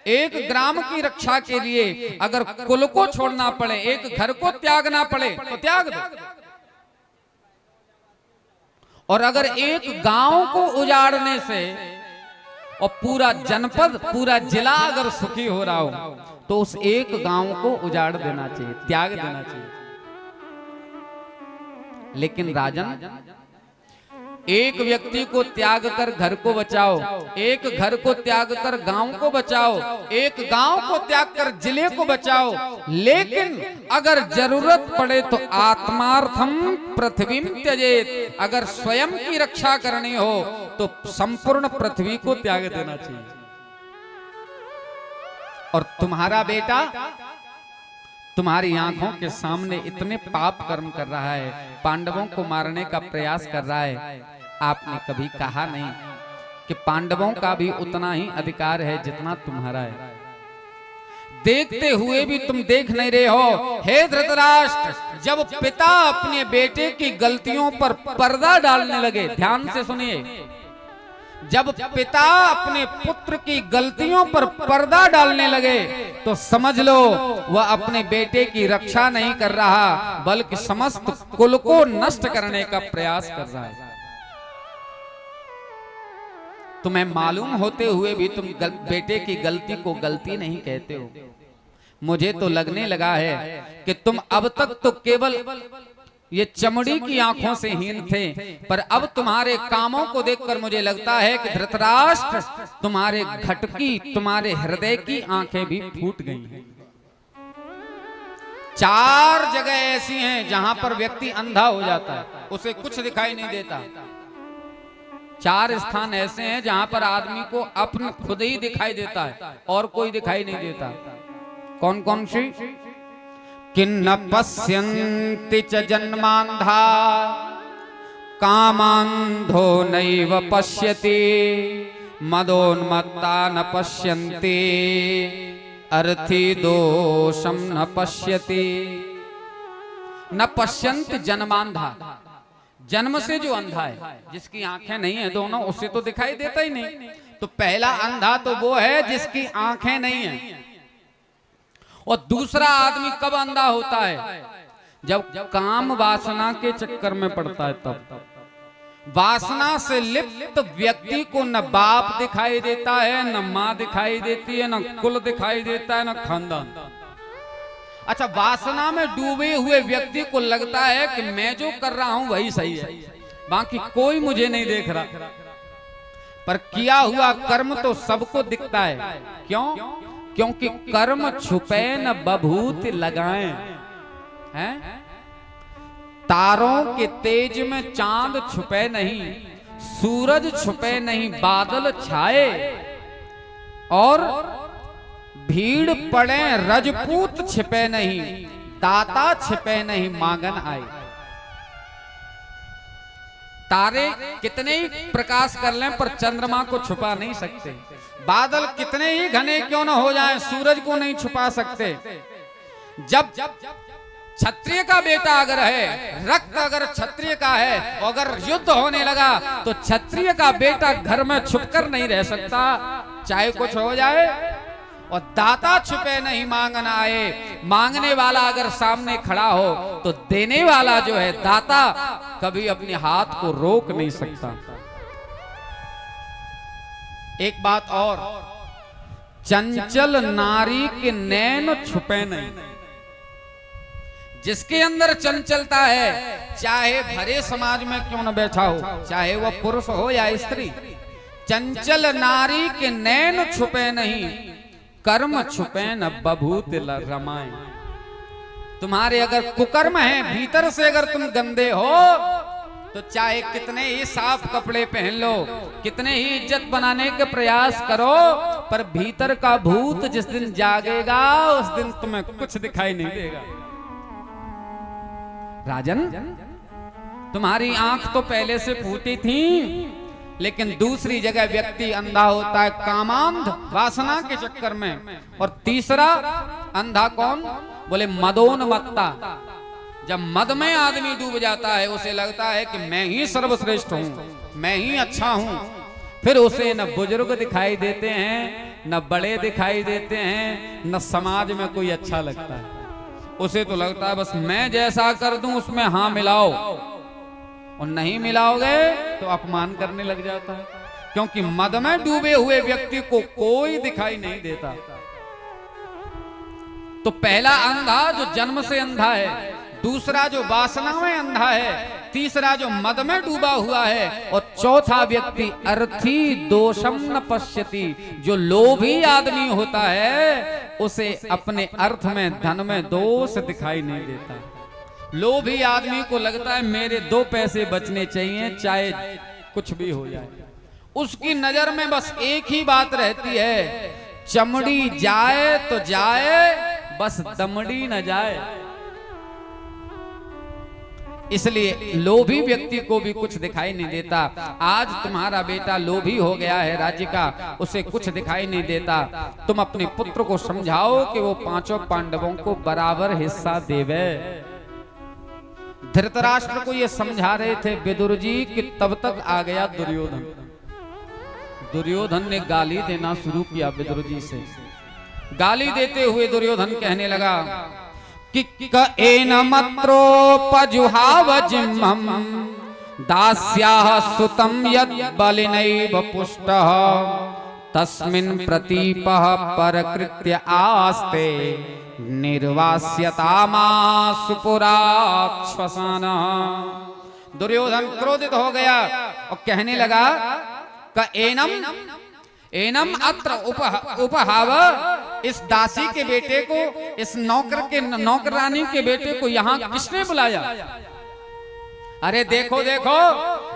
एक ग्राम की रक्षा के लिए अगर कुल को छोड़ना पड़े, एक घर को त्यागना पड़े तो त्याग दो। और अगर एक गांव को उजाड़ने से और पूरा जनपद, पूरा जिला अगर सुखी हो रहा हो तो उस एक गांव को उजाड़ देना चाहिए, त्याग देना चाहिए। लेकिन राजन, एक व्यक्ति को त्याग कर घर को बचाओ, एक घर को त्याग कर गांव को बचाओ, एक गांव को त्याग कर जिले को बचाओ, लेकिन अगर जरूरत पड़े तो आत्मार्थम पृथ्वीम त्यजेत, अगर स्वयं की रक्षा करनी हो तो संपूर्ण पृथ्वी को त्याग देना चाहिए। और तुम्हारा बेटा तुम्हारी आंखों के सामने इतने पाप कर्म कर रहा है, पांडवों को मारने का प्रयास कर रहा है, आपने कभी कहा नहीं कि पांडवों का भी उतना ही अधिकार है जितना तुम्हारा है। देखते हुए भी तुम देख नहीं रहे हो। हे धृतराष्ट्र, जब पिता अपने बेटे की गलतियों पर पर्दा डालने लगे, ध्यान से सुनिए, जब पिता अपने पुत्र की गलतियों पर पर्दा डालने लगे तो समझ लो वह अपने बेटे की रक्षा नहीं कर रहा, बल्कि समस्त कुल को नष्ट करने का प्रयास कर रहा है। तुम्हें मालूम होते हुए भी तुम बेटे की गलती को गलती नहीं कहते हो। मुझे तो लगने लगा है कि तुम अब तक तो केवल ये चमड़ी की आंखों से हीन थे, पर अब तुम्हारे कामों को देखकर मुझे लगता है कि धृतराष्ट्र, तुम्हारे घटकी, तुम्हारे हृदय की आंखें भी फूट गई हैं। 4 जगह ऐसी हैं जहां पर व्यक्ति अंधा हो जाता है, उसे कुछ दिखाई नहीं देता। 4 स्थान ऐसे हैं जहां पर आदमी को अपना खुद ही दिखाई देता है और कोई दिखाई नहीं देता। कौन कौन सी? किन्न पश्यन्ति च जन्मांधा, कामांधो नैव पश्यति, मदोन्मत्ता न पश्यन्ति, अर्थी दोषम न पश्यति। न पश्यन्ति जन्मांधा, जन्म से जो अंधा है, जिसकी आंखें नहीं है दोनों, उसे तो दिखाई देता ही नहीं। तो पहला अंधा तो वो है जिसकी आंखें नहीं है। और दूसरा आदमी कब अंधा होता है? जब काम वासना के चक्कर में पड़ता है। तब वासना से लिप्त व्यक्ति को न बाप दिखाई देता है, न माँ दिखाई देती है, न कुल दिखाई देता है, न खानदान। अच्छा, वासना में डूबे हुए व्यक्ति को लगता है कि मैं जो कर रहा हूं वही सही है, बाकी कोई मुझे नहीं देख रहा। पर किया हुआ कर्म तो सबको दिखता है। क्यों? क्योंकि कर्म छुपे न बभूत लगाएं, हैं? तारों के तेज में चांद छुपे नहीं, सूरज छुपे नहीं, बादल छाए, और भीड़ पड़े रजपूत छिपे नहीं, दाता छिपे नहीं, मांगन आए। तारे कितने ही प्रकाश कर लें पर चंद्रमा को छुपा नहीं सकते। बादल कितने ही घने क्यों न हो जाएं, सूरज को नहीं छुपा सकते। जब क्षत्रिय का बेटा अगर है, रक्त अगर क्षत्रिय का है, अगर युद्ध होने लगा तो क्षत्रिय का बेटा घर में छुपकर नहीं रह सकता, चाहे कुछ हो जाए। और दाता छुपे नहीं, मांगन आए। मांगने वाला अगर सामने खड़ा हो तो देने वाला जो है दाता कभी अपने हाथ को रोक नहीं सकता। एक बात और, चंचल नारी के नैन छुपे नहीं। जिसके अंदर चंचलता है, चाहे भरे समाज में क्यों न बैठा हो, चाहे वह पुरुष हो या स्त्री, चंचल नारी के नैन छुपे नहीं, कर्म छुपे न बभूत रमाए। तुम्हारे अगर कुकर्म है, भीतर से अगर तुम गंदे हो तो चाहे कितने ही साफ कपड़े पहन लो, कितने ही इज्जत बनाने के प्रयास करो, पर भीतर का भूत जिस दिन जागेगा उस दिन तुम्हें कुछ दिखाई नहीं देगा। राजन, तुम्हारी आंख तो पहले से फूटी थी, लेकिन दूसरी जगह व्यक्ति अंधा होता है कामांध, वासना के चक्कर में। और तीसरा अंधा कौन? बोले मदोन्मत्ता। जब मद में आदमी डूब जाता है, उसे लगता है कि मैं ही सर्वश्रेष्ठ हूं, मैं ही अच्छा हूं, फिर उसे न बुजुर्ग दिखाई देते हैं, न बड़े दिखाई देते हैं, न समाज में कोई अच्छा लगता है। उसे तो लगता है बस मैं जैसा कर दूं उसमें हाँ मिलाओ, और नहीं मिलाओगे तो अपमान करने लग जाता है, क्योंकि मद में डूबे हुए व्यक्ति को कोई दिखाई नहीं देता। तो पहला अंधा जो जन्म से अंधा है, दूसरा जो वासना में अंधा है, तीसरा जो मद में डूबा हुआ है, और चौथा व्यक्ति अर्थी दोषम न पश्यति, जो लोभी आदमी होता है उसे अपने अर्थ में धन में दोष दिखाई नहीं देता। लोभी आदमी को लगता है मेरे 2 पैसे बचने चाहिए चाहे कुछ भी हो जाए। उसकी नजर में बस एक ही बात रहती है, चमड़ी जाए तो जाए, बस दमड़ी न जाए। इसलिए लोभी व्यक्ति को भी कुछ दिखाई नहीं देता। आज तुम्हारा बेटा लोभी हो गया है राज्य का, उसे कुछ दिखाई नहीं देता। तुम अपने पुत्र को समझाओ कि वो 5 पांडवों को बराबर हिस्सा देवे। धृतराष्ट्र को ये समझा रहे थे विदुर जी कि तब तक आ गया दुर्योधन। दुर्योधन ने गाली देना शुरू किया विदुर जी से। गाली देते हुए दुर्योधन कहने लगा कि एनमत्रोपजुहावजिम्मं दास्याः सुतं यद् बलिनैव पुष्टः तस्मिन् प्रतीपः परकृत्य आस्ते निर्वास्यतामासु पुराश्वसाना। दुर्योधन क्रोधित हो गया और कहने लगा क एनम अत्र उपहाव, इस दासी के बेटे को, इस नौकरानी के बेटे को यहाँ किसने बुलाया? अरे देखो देखो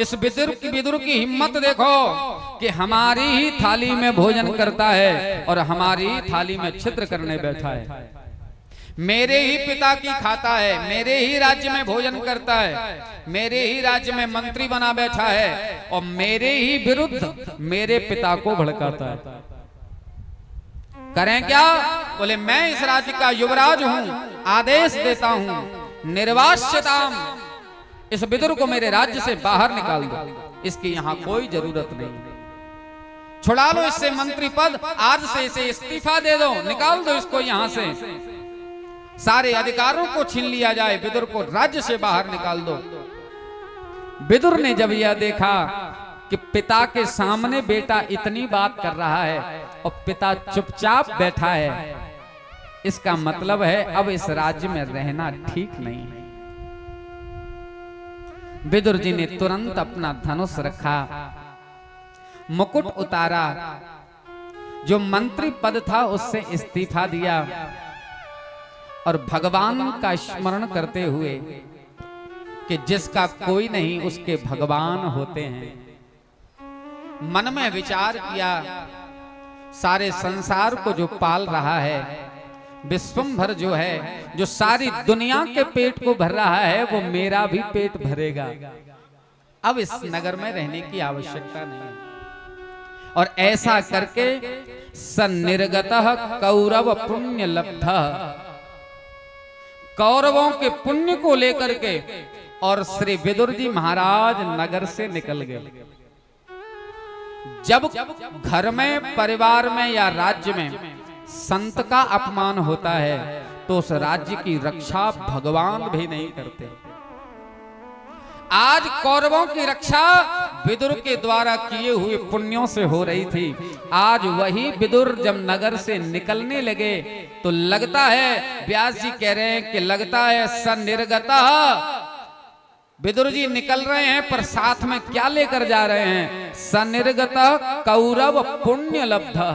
इस विदुर की हिम्मत देखो कि हमारी ही थाली में भोजन करता है और हमारी थाली में छिद्र करने बैठा है। मेरे ही पिता की खाता है, मेरे ही राज्य में भोजन करता है, मेरे ही राज्य में मंत्री बना बैठा है और मेरे ही विरुद्ध मेरे पिता को भड़काता है। करें क्या? बोले मैं इस राज्य का युवराज हूं, आदेश देता हूं निर्वास्यताम, इस विदुर को मेरे राज्य से बाहर निकाल दो, इसकी यहां कोई जरूरत नहीं, छुड़ा लो इससे मंत्री पद, आज से इसे इस्तीफा दे दो, निकाल दो इसको यहां से, सारे अधिकारों को छीन लिया जाए, विदुर को राज्य से बाहर निकाल दो। विदुर ने जब यह देखा कि पिता के सामने बेटा इतनी बात कर रहा है और पिता चुपचाप बैठा है, इसका मतलब है अब इस राज्य में रहना ठीक नहीं है। विदुर जी ने तुरंत अपना धनुष रखा, मुकुट उतारा, जो मंत्री पद था उससे इस्तीफा दिया और भगवान का स्मरण करते हुए कि जिसका कोई नहीं उसके भगवान होते हैं, मन में विचार किया सारे संसार को जो पाल रहा है, विश्वंभर जो है, जो सारी दुनिया के पेट को भर रहा है, वो मेरा भी पेट भरेगा। अब इस नगर में रहने की आवश्यकता नहीं। और ऐसा करके सन्निर्गतः कौरव पुण्य लब्धः, कौरवों के पुण्य को लेकर के और श्री विदुर जी महाराज नगर से निकल गए। जब घर में, परिवार में या राज्य में संत का अपमान होता है तो उस राज्य की रक्षा भगवान भी नहीं करते। आज कौरवों की रक्षा विदुर के द्वारा किए हुए पुण्यों से हो रही थी। आज वही विदुर जब नगर से निकलने लगे तो लगता है, व्यास जी कह रहे हैं कि लगता है सन्निर्गतः, विदुर जी निकल रहे हैं पर साथ में क्या लेकर जा रहे हैं? सन्निर्गतः कौरव पुण्य लब्धः,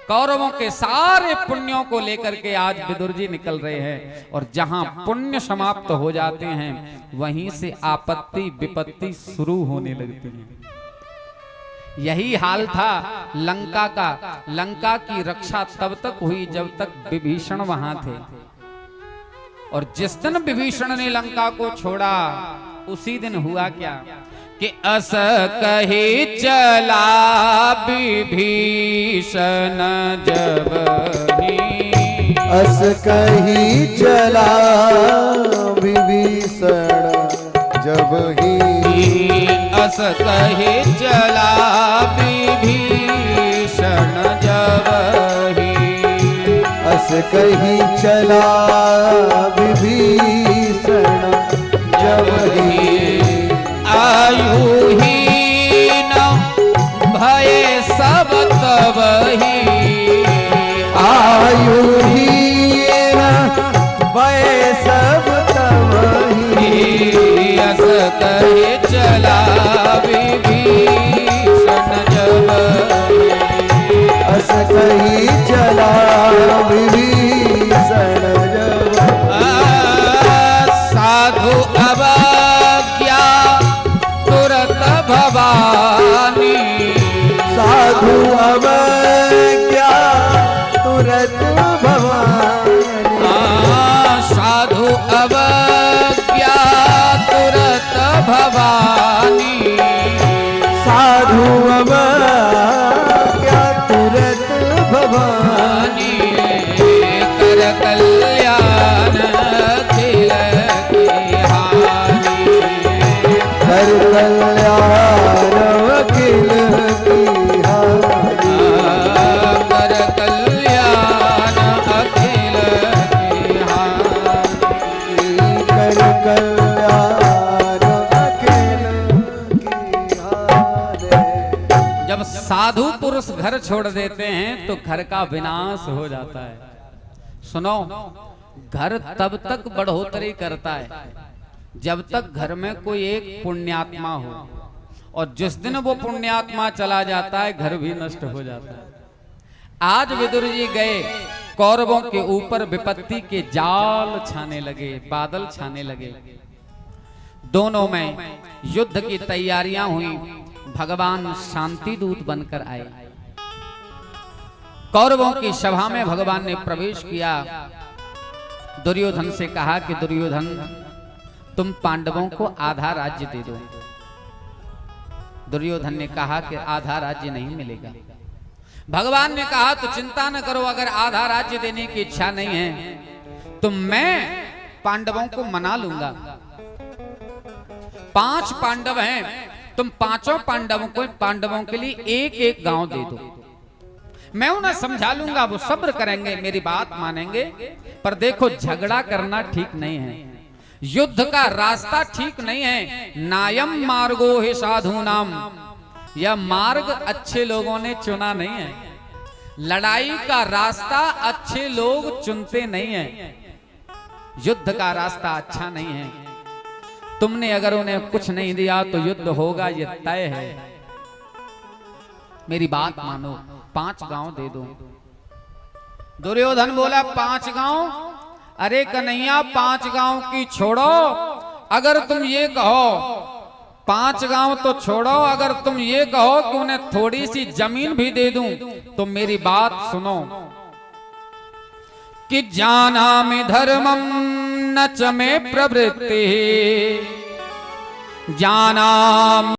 कौरवों के सारे पुण्यों को लेकर के आज विदुर जी निकल रहे हैं। और जहां पुण्य समाप्त हो जाते हैं वहीं से आपत्ति विपत्ति शुरू होने लगती है। यही हाल था लंका का। लंका की रक्षा तब तक हुई जब तक विभीषण वहां थे, और जिस दिन विभीषण ने लंका को छोड़ा उसी दिन हुआ क्या कि अस कही चला विभीषण जब ही, अस कही चला विभीषण जब ही, अस कहे चला विभीषण जबहि। अस कही चला विभीषण जबहि। आयुहीन भय सब तबहि। आयुहीन भय सब तबहि। अस कहे चला विभीषण जबहि। अस कही चला विभीषण जबहि। साधु अवज्ञा तुरत भवानी। साधु अवज्ञा तुरत भवानी। साधु अवज्ञा तुरत भवानी। साधु अवज्ञा तुरत भवानी। कर कल्याण अखिल की हानि। कर कल्याण अखिल की हानि। कर कल्याण अखिल की हानि। कर कल्याण अखिल की हानि। जब साधु पुरुष घर छोड़ देते हैं तो घर का विनाश हो जाता है। सुनो, घर तब तक बढ़ोतरी करता है जब तक घर में कोई एक पुण्यात्मा हो, और जिस दिन वो पुण्यात्मा चला जाता है घर भी नष्ट हो जाता है। आज विदुर जी गए, कौरवों के ऊपर विपत्ति के जाल छाने लगे, बादल छाने लगे। दोनों में युद्ध की तैयारियां हुई। भगवान शांति दूत बनकर आए। कौरवों की सभा में भगवान ने प्रवेश किया। दुर्योधन से कहा कि दुर्योधन, तुम पांडवों को आधा राज्य दे दो। दुर्योधन ने कहा कि आधा राज्य नहीं मिलेगा। भगवान ने कहा तो चिंता न करो, अगर आधा राज्य देने की इच्छा नहीं है तो मैं पांडवों को मना लूंगा। 5 पांडव हैं, तुम 5 पांडवों के लिए एक एक गांव दे दो। मैं उन्हें समझा लूंगा, वो सब्र करेंगे, मेरी बात मानेंगे। पर देखो, झगड़ा करना ठीक नहीं है, युद्ध का रास्ता ठीक नहीं है। नायम मार्गो हे साधूनाम, यह मार्ग अच्छे लोगों ने चुना नहीं है। लड़ाई का रास्ता अच्छे लोग चुनते नहीं हैं। युद्ध का रास्ता अच्छा नहीं है। तुमने अगर उन्हें कुछ नहीं दिया तो युद्ध होगा, ये तय है। मेरी बात मानो, 5 गांव दे दो। दुर्योधन बोला 5 गांव? अरे कन्हैया, 5 गांव की छोड़ो, अगर तुम ये कहो 5 गांव तो छोड़ो, अगर तुम ये कहो कि उन्हें थोड़ी सी जमीन भी दे दूं तो मेरी बात सुनो कि जानामि धर्मं न च मे प्रवृत्तिः, जानामि